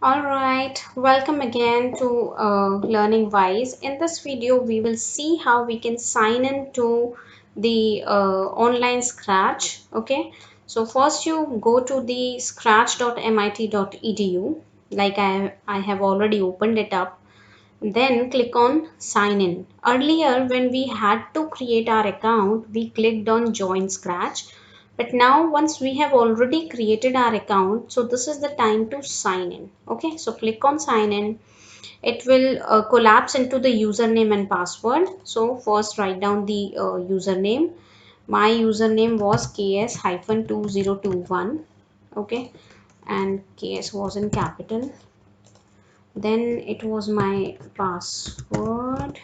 All right, welcome again to Learning Wise. In this video, we will see how we can sign in to the online Scratch. Okay, so first you go to the scratch.mit.edu, like I have already opened it up. Then click on sign in. Earlier, when we had to create our account, we clicked on join Scratch. But now once we have already created our account, so this is the time to sign in. Okay, so click on sign in. It will collapse into the username and password. So first write down the username. My username was ks-2021. Okay, and ks was in capital. Then it was my password.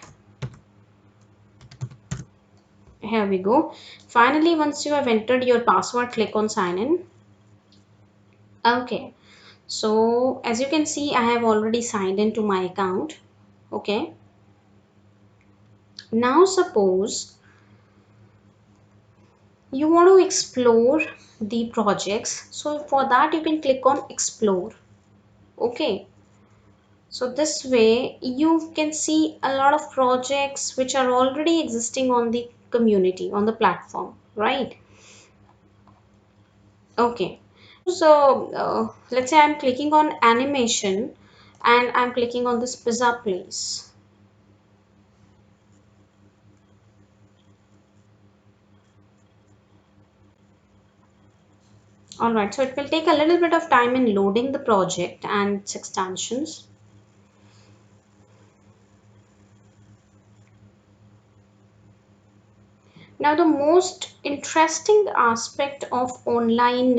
Here we go. Finally, once you have entered your password, click on sign in. Okay, so as you can see, I have already signed into my account. Okay, now suppose you want to explore the projects, so for that you can click on explore. Okay, so this way you can see a lot of projects which are already existing on the community, on the platform, right? Okay, so let's say I'm clicking on animation and I'm clicking on this pizza place. All right, so it will take a little bit of time in loading the project and its extensions. Now, the most interesting aspect of online,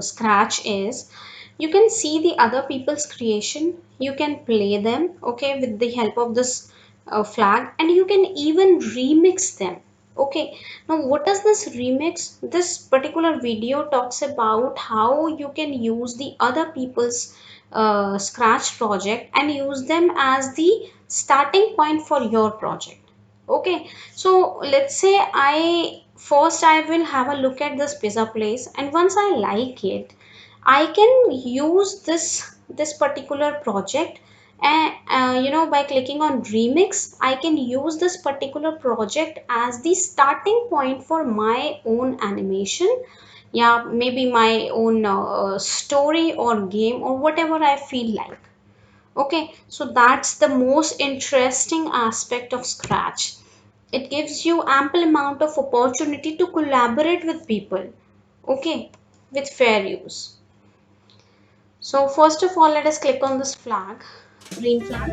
Scratch is you can see the other people's creation. You can play them, okay, with the help of this flag, and you can even remix them. Okay, now what does this remix? This particular video talks about how you can use the other people's Scratch project and use them as the starting point for your project. Okay, so let's say I will have a look at this pizza place, and once I like it, I can use this particular project, and by clicking on remix, I can use this particular project as the starting point for my own animation. Yeah, maybe my own story or game or whatever I feel like. Okay, so that's the most interesting aspect of Scratch. It gives you ample amount of opportunity to collaborate with people. Okay, with fair use. So first of all, let us click on this flag, green flag.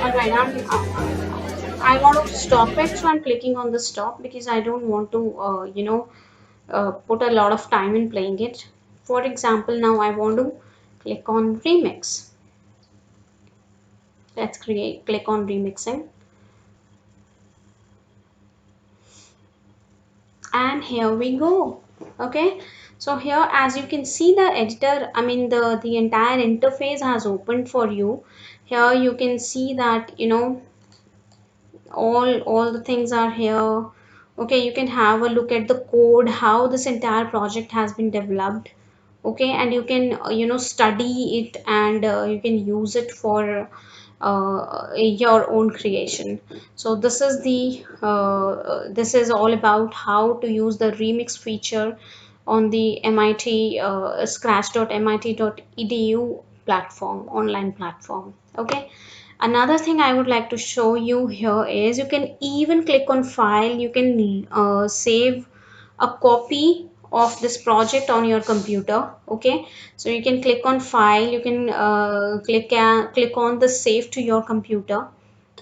All right, I want to stop it, so I'm clicking on the stop because I don't want to, put a lot of time in playing it. For example, now I want to click on remix. Let's click on remixing. And here we go. Okay, so here as you can see, the editor, I mean the entire interface has opened for you. Here you can see that all the things are here. Okay, you can have a look at the code, how this entire project has been developed. Okay, and you can study it, and you can use it for your own creation. So this is all about how to use the remix feature on the MIT scratch.mit.edu platform, online platform. Okay, another thing I would like to show you here is you can even click on file. You can save a copy of this project on your computer. Okay, so you can click on file, you can click on the save to your computer.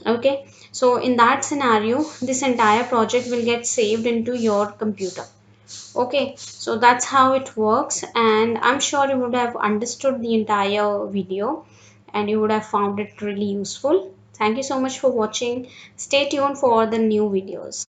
Okay, so in that scenario, this entire project will get saved into your computer. Okay, so that's how it works, and I'm sure you would have understood the entire video and you would have found it really useful. Thank you so much for watching. Stay tuned for the new videos.